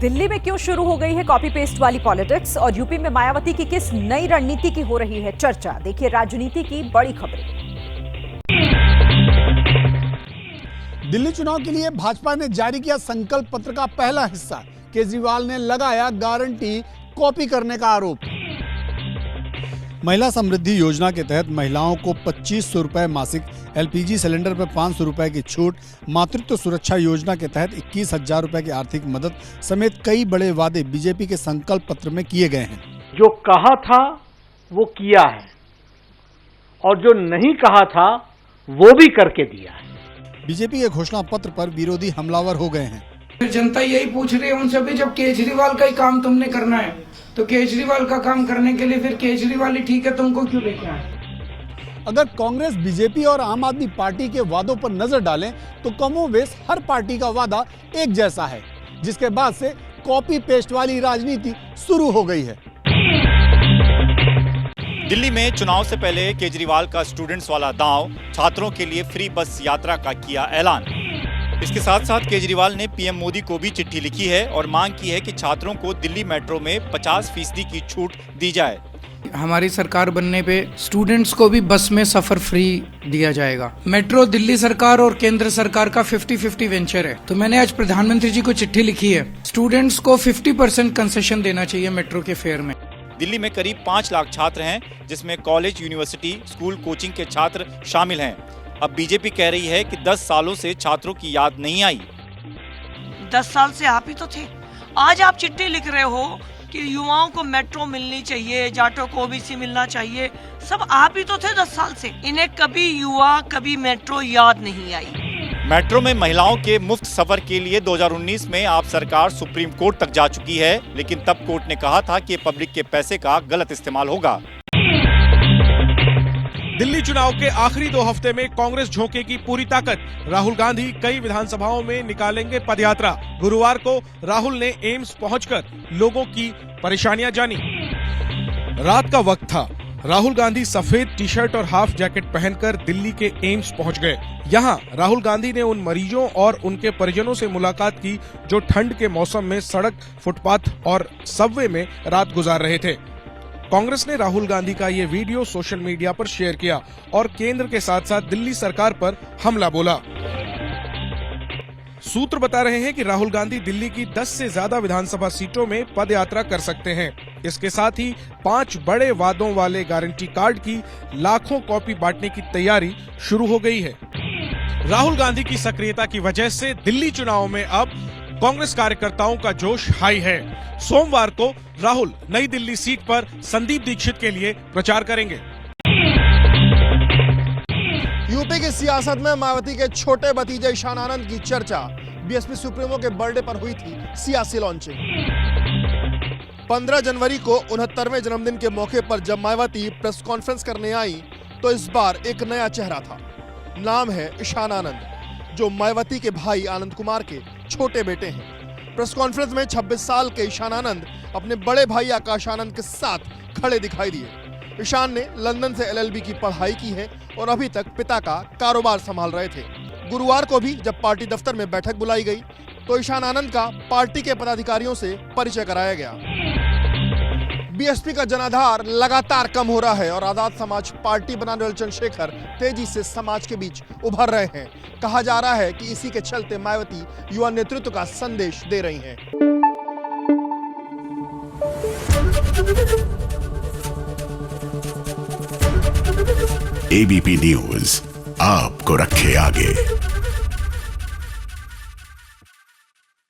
दिल्ली में क्यों शुरू हो गई है कॉपी पेस्ट वाली पॉलिटिक्स और यूपी में मायावती की किस नई रणनीति की हो रही है चर्चा। देखिए राजनीति की बड़ी खबरें। दिल्ली चुनाव के लिए भाजपा ने जारी किया संकल्प पत्र का पहला हिस्सा। केजरीवाल ने लगाया गारंटी कॉपी करने का आरोप। महिला समृद्धि योजना के तहत महिलाओं को 2500 रुपए मासिक, एलपीजी सिलेंडर पर 500 रुपए की छूट, मातृत्व सुरक्षा योजना के तहत 21,000 रुपए की आर्थिक मदद समेत कई बड़े वादे बीजेपी के संकल्प पत्र में किए गए हैं। जो कहा था वो किया है और जो नहीं कहा था वो भी करके दिया है। बीजेपी के घोषणा पत्र पर विरोधी हमलावर हो गए हैं। जनता यही पूछ रही है उनसे भी, जब केजरीवाल का ही काम तुमने करना है तो केजरीवाल का काम करने के लिए फिर केजरीवाल ही ठीक है, तुमको क्यों लेके आए? अगर कांग्रेस, बीजेपी और आम आदमी पार्टी के वादों पर नजर डालें तो कमोबेश हर पार्टी का वादा एक जैसा है, जिसके बाद से कॉपी पेस्ट वाली राजनीति शुरू हो गई है। दिल्ली में चुनाव से पहले केजरीवाल का स्टूडेंट्स वाला दांव, छात्रों के लिए फ्री बस यात्रा का किया ऐलान। इसके साथ साथ केजरीवाल ने पीएम मोदी को भी चिट्ठी लिखी है और मांग की है कि छात्रों को दिल्ली मेट्रो में 50% की छूट दी जाए। हमारी सरकार बनने पे स्टूडेंट्स को भी बस में सफर फ्री दिया जाएगा। मेट्रो दिल्ली सरकार और केंद्र सरकार का 50-50 वेंचर है, तो मैंने आज प्रधानमंत्री जी को चिट्ठी लिखी है। स्टूडेंट्स को 50% कंसेशन देना चाहिए मेट्रो के फेयर में। दिल्ली में करीब 5 लाख छात्र हैं, जिसमें कॉलेज, यूनिवर्सिटी, स्कूल, कोचिंग के छात्र शामिल हैं। अब बीजेपी कह रही है कि 10 सालों से छात्रों की याद नहीं आई। 10 साल से आप ही तो थे। आज आप चिट्ठी लिख रहे हो कि युवाओं को मेट्रो मिलनी चाहिए, जाटों को ओबीसी मिलना चाहिए। सब आप ही तो थे 10 साल से। इन्हें कभी युवा, कभी मेट्रो याद नहीं आई। मेट्रो में महिलाओं के मुफ्त सफर के लिए 2019 में आप सरकार सुप्रीम कोर्ट तक जा चुकी है, लेकिन तब कोर्ट ने कहा था कि पब्लिक के पैसे का गलत इस्तेमाल होगा। दिल्ली चुनाव के आखिरी 2 हफ्ते में कांग्रेस झोंकेगी पूरी ताकत। राहुल गांधी कई विधानसभाओं में निकालेंगे पदयात्रा। गुरुवार को राहुल ने एम्स पहुंचकर लोगों की परेशानियां जानी। रात का वक्त था। राहुल गांधी सफेद टी शर्ट और हाफ जैकेट पहनकर दिल्ली के एम्स पहुंच गए। यहाँ राहुल गांधी ने उन मरीजों और उनके परिजनों से मुलाकात की जो ठंड के मौसम में सड़क, फुटपाथ और सबवे में रात गुजार रहे थे। कांग्रेस ने राहुल गांधी का ये वीडियो सोशल मीडिया पर शेयर किया और केंद्र के साथ साथ दिल्ली सरकार पर हमला बोला। सूत्र बता रहे हैं कि राहुल गांधी दिल्ली की 10 से ज्यादा विधानसभा सीटों में पदयात्रा कर सकते हैं। इसके साथ ही 5 बड़े वादों वाले गारंटी कार्ड की लाखों कॉपी बांटने की तैयारी शुरू हो गई है। राहुल गांधी की सक्रियता की वजह से दिल्ली चुनाव में अब कांग्रेस कार्यकर्ताओं का जोश हाई है। सोमवार को राहुल नई दिल्ली सीट पर संदीप दीक्षित के लिए प्रचार करेंगे। यूपी की सियासत में मायावती के छोटे भतीजे ईशान आनंद की चर्चा। बीएसपी सुप्रीमो के बर्थडे पर हुई थी सियासी लॉन्चिंग। 15 जनवरी को 69वें जन्मदिन के मौके पर जब मायावती प्रेस कॉन्फ्रेंस करने आई तो इस बार एक नया चेहरा था। नाम है ईशान आनंद, जो मायावती के भाई आनंद कुमार के छोटे बेटे हैं। प्रेस कॉन्फ्रेंस में 26 साल के ईशान आनंद अपने बड़े भाई आकाश आनंद के साथ खड़े दिखाई दिए। ईशान ने लंदन से LLB की पढ़ाई की है और अभी तक पिता का कारोबार संभाल रहे थे। गुरुवार को भी जब पार्टी दफ्तर में बैठक बुलाई गई तो ईशान आनंद का पार्टी के पदाधिकारियों से परिचय कराया गया। बीएसपी का जनाधार लगातार कम हो रहा है और आजाद समाज पार्टी बनाने वाले चंद्रशेखर तेजी से समाज के बीच उभर रहे हैं। कहा जा रहा है कि इसी के चलते मायावती युवा नेतृत्व का संदेश दे रही हैं। ABP न्यूज आपको रखे आगे।